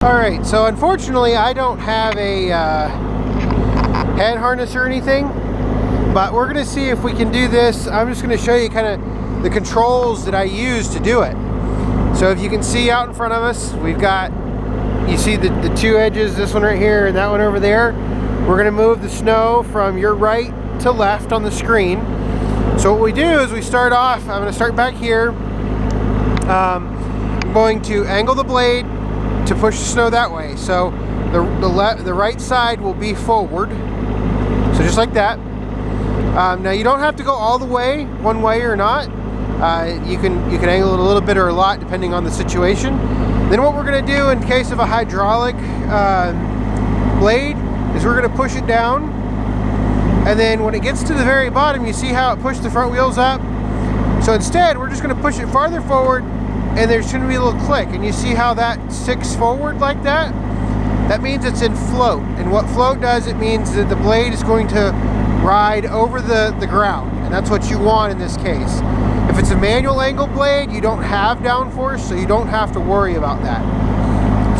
Alright, so unfortunately I don't have a head harness or anything, but we're going to see if we can do this. I'm just going to show you kind of the controls that I use to do it. So if you can see out in front of us, we've got, you see the two edges, this one right here and that one over there. We're going to move the snow from your right to left on the screen. So what we do is we start off, I'm going to start back here. I'm going to angle the blade to push the snow that way. So the right side will be forward. So just like that. Now you don't have to go all the way, one way or not. You can angle it a little bit or a lot depending on the situation. Then what we're going to do in case of a hydraulic blade is we're going to push it down. And then when it gets to the very bottom, you see how it pushed the front wheels up? So instead, we're just going to push it farther forward, and there's going to be a little click. And you see how that sticks forward like that? That means it's in float. And what float does, it means that the blade is going to ride over the ground. And that's what you want in this case. If it's a manual angle blade, you don't have downforce, so you don't have to worry about that.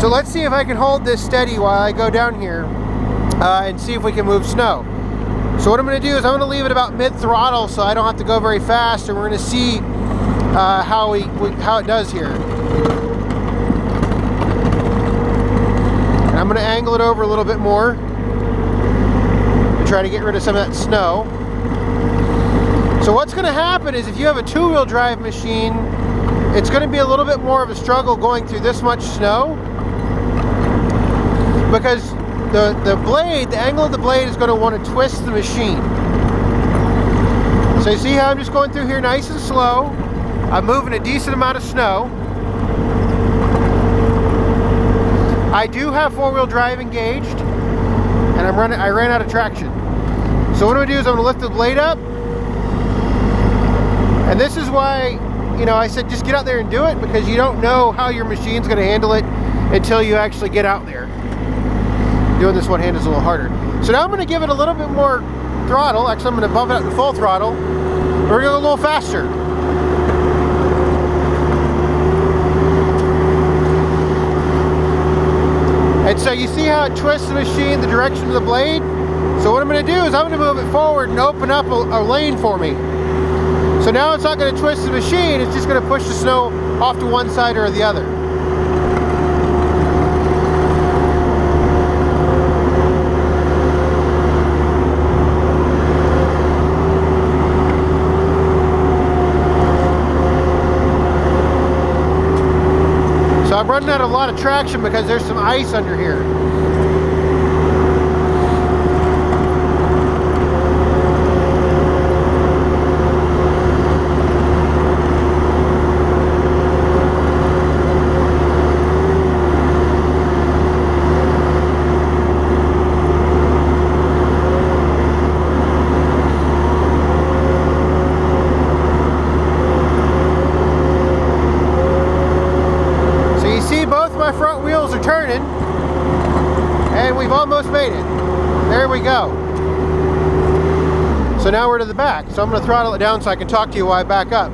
So let's see if I can hold this steady while I go down here and see if we can move snow. So what I'm going to do is I'm going to leave it about mid-throttle so I don't have to go very fast, and we're going to see how it does here. And I'm going to angle it over a little bit more to try to get rid of some of that snow. So what's going to happen is if you have a two-wheel drive machine, it's going to be a little bit more of a struggle going through this much snow, because the blade, the angle of the blade is going to want to twist the machine. So you see how I'm just going through here nice and slow. I'm moving a decent amount of snow. I do have four-wheel drive engaged, and I ran out of traction. So what I'm going to do is I'm going to lift the blade up. And this is why, you know, I said just get out there and do it, because you don't know how your machine's going to handle it until you actually get out there. Doing this one hand is a little harder. So now I'm going to give it a little bit more throttle. Actually, I'm going to bump it up to full throttle. We're going to go a little faster. And so you see how it twists the machine the direction of the blade? So what I'm going to do is I'm going to move it forward and open up a lane for me. So now it's not going to twist the machine, it's just going to push the snow off to one side or the other. So I'm running out of a lot of traction because there's some ice under here. My front wheels are turning, and we've almost made it. There we go. So now we're to the back. So I'm going to throttle it down so I can talk to you while I back up.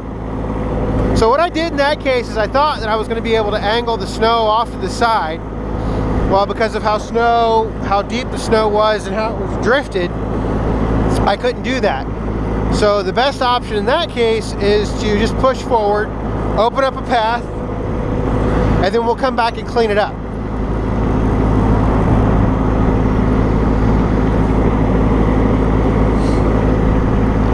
So what I did in that case is I thought that I was going to be able to angle the snow off to the side. Well, because of how deep the snow was and how it was drifted, I couldn't do that. So the best option in that case is to just push forward, open up a path, and then we'll come back and clean it up.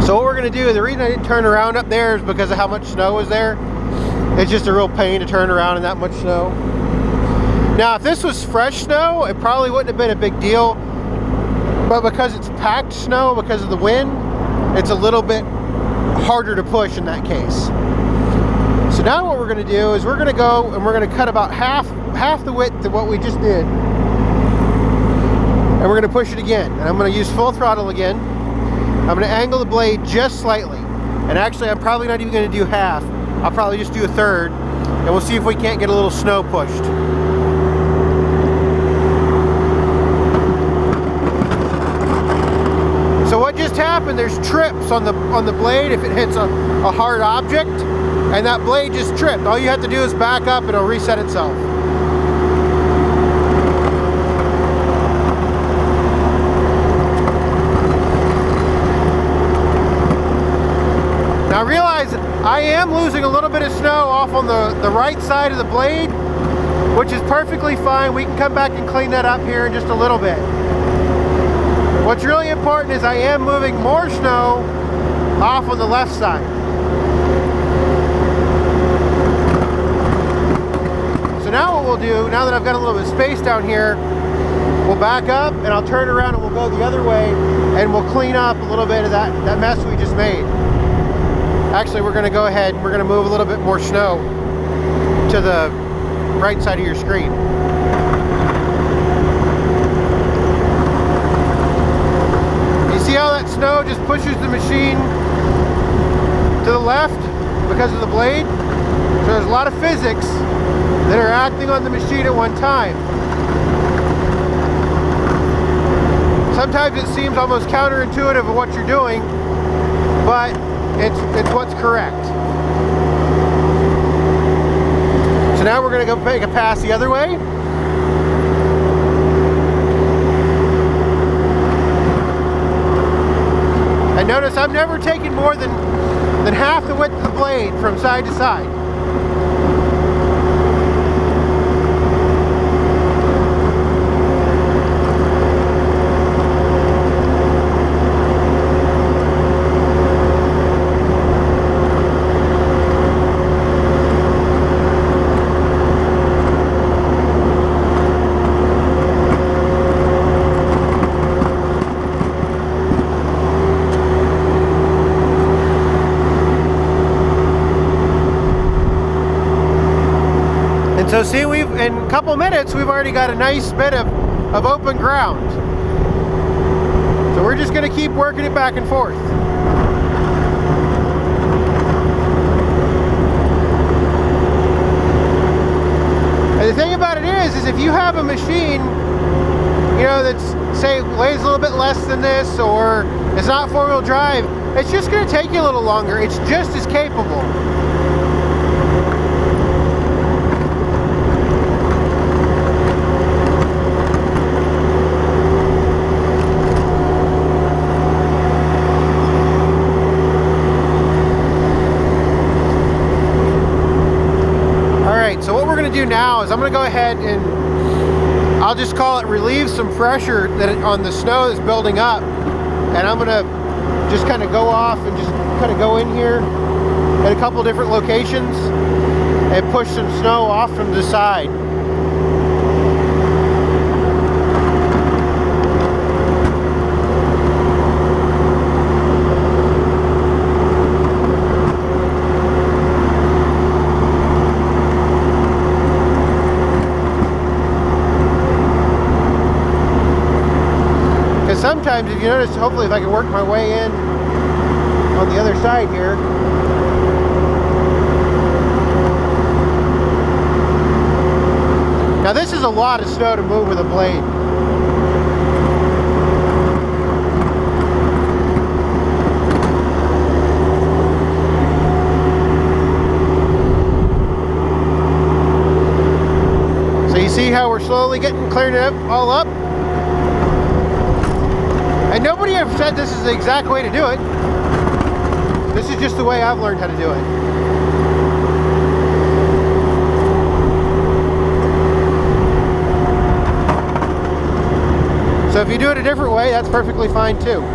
So what we're going to do, the reason I didn't turn around up there is because of how much snow was there. It's just a real pain to turn around in that much snow. Now if this was fresh snow, it probably wouldn't have been a big deal. But because it's packed snow, because of the wind, it's a little bit harder to push in that case. So now what we're going to do is we're going to go and we're going to cut about half the width of what we just did. And we're going to push it again. And I'm going to use full throttle again. I'm going to angle the blade just slightly. And actually I'm probably not even going to do half. I'll probably just do a third. And we'll see if we can't get a little snow pushed. So what just happened, there's trips on the blade if it hits a hard object. And that blade just tripped. All you have to do is back up and it'll reset itself. snow off on the right side of the blade, which is perfectly fine. We can come back and clean that up here in just a little bit. What's really important is I am moving more snow off on the left side. So now what we'll do, now that I've got a little bit of space down here, we'll back up and I'll turn around and we'll go the other way and we'll clean up a little bit of that mess we just made. Actually, we're going to go ahead and we're going to move a little bit more snow to the right side of your screen. You see how that snow just pushes the machine to the left because of the blade? So there's a lot of physics that are acting on the machine at one time. Sometimes it seems almost counterintuitive of what you're doing, but it's what's correct. So now we're going to go make a pass the other way. And notice I'm never taking more than half the width of the blade from side to side. So see, in a couple minutes, we've already got a nice bit of open ground. So we're just going to keep working it back and forth. And the thing about it is if you have a machine, you know, that's, say, weighs a little bit less than this, or it's not four-wheel drive, it's just going to take you a little longer. It's just as capable. So what we're going to do now is I'm going to go ahead and I'll just call it relieve some pressure on the snow that's building up, and I'm going to just kind of go off and just kind of go in here at a couple different locations and push some snow off from the side. Sometimes, if you notice, hopefully if I can work my way in on the other side here. Now this is a lot of snow to move with a blade. So you see how we're slowly clearing it all up? And nobody ever said this is the exact way to do it. This is just the way I've learned how to do it. So if you do it a different way, that's perfectly fine too.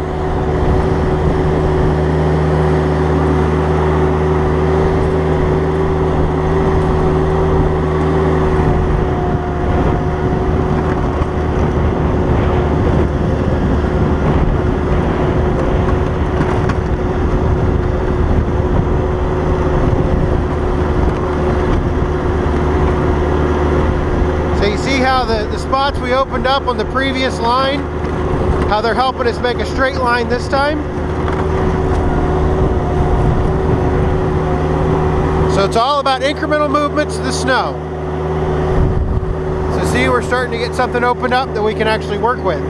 How the spots we opened up on the previous line, how they're helping us make a straight line this time. So it's all about incremental movements of the snow. So see, we're starting to get something opened up that we can actually work with.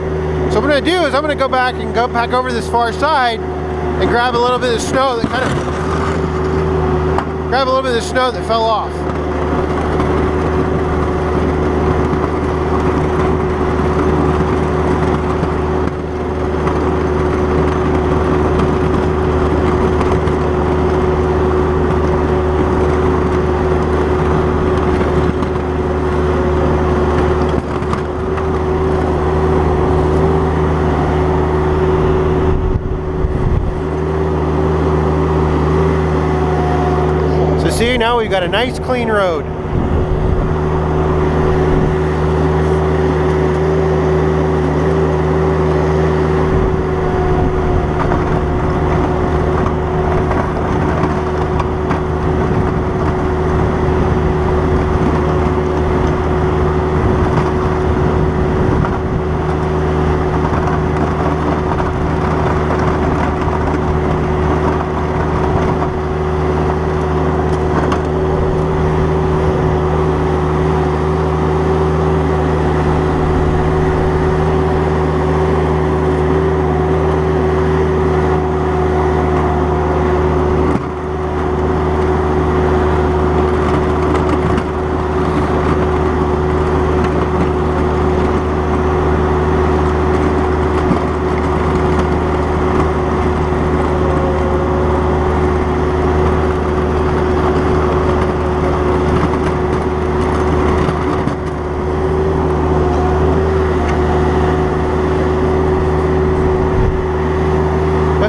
So what I'm going to do is I'm going to go back over this far side and grab a little bit of snow that fell off. now we've got a nice clean road.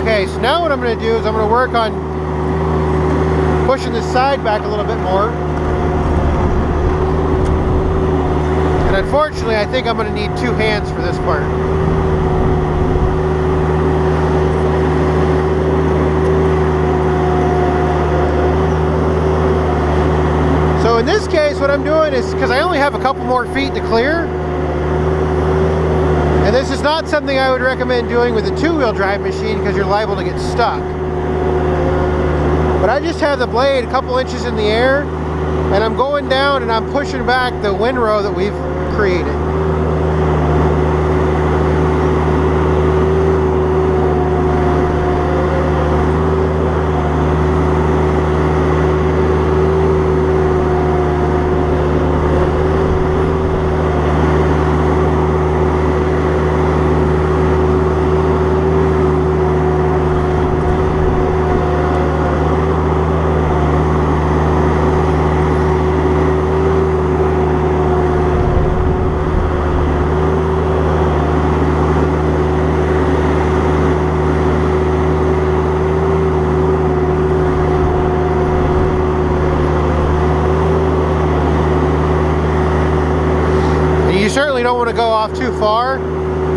Okay, so now what I'm going to do is I'm going to work on pushing this side back a little bit more. And unfortunately, I think I'm going to need two hands for this part. So in this case, what I'm doing is, because I only have a couple more feet to clear, and this is not something I would recommend doing with a two-wheel drive machine because you're liable to get stuck. But I just have the blade a couple inches in the air, and I'm going down and I'm pushing back the windrow that we've created. You certainly don't want to go off too far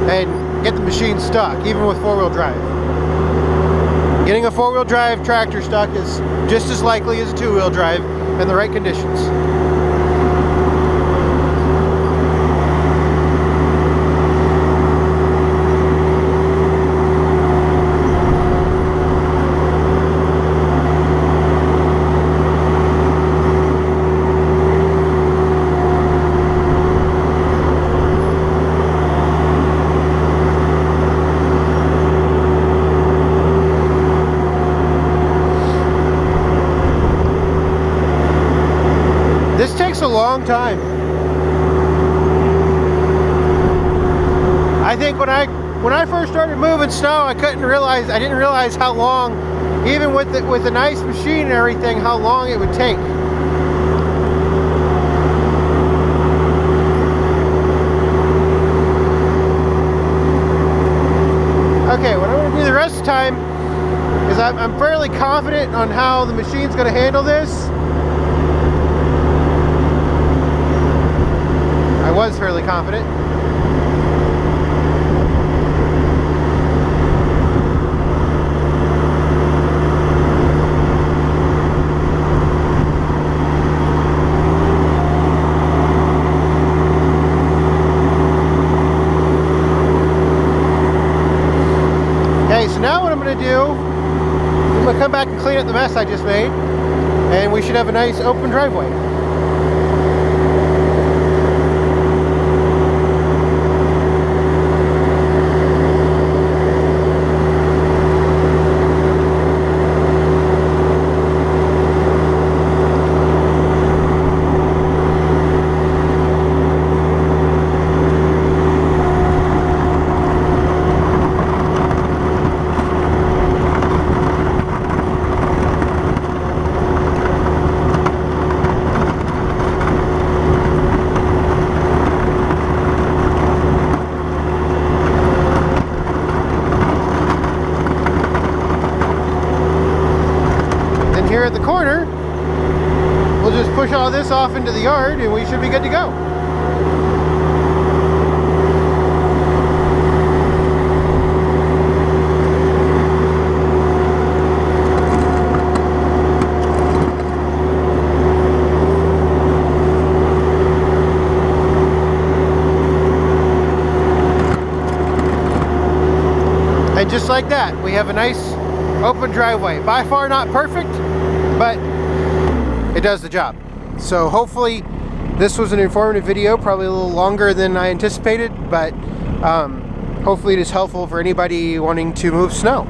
and get the machine stuck, even with four-wheel drive. Getting a four-wheel drive tractor stuck is just as likely as a two-wheel drive in the right conditions. This takes a long time. I think when I first started moving snow, I didn't realize how long, even with the nice machine and everything, how long it would take. Okay, what I'm going to do the rest of the time is I'm fairly confident on how the machine's going to handle this. I was fairly confident. Okay, so now what I'm going to do, I'm going to come back and clean up the mess I just made, and we should have a nice open driveway. all this off into the yard and we should be good to go. And just like that, we have a nice open driveway. By far not perfect, but it does the job. So hopefully this was an informative video, probably a little longer than I anticipated, but hopefully it is helpful for anybody wanting to move snow.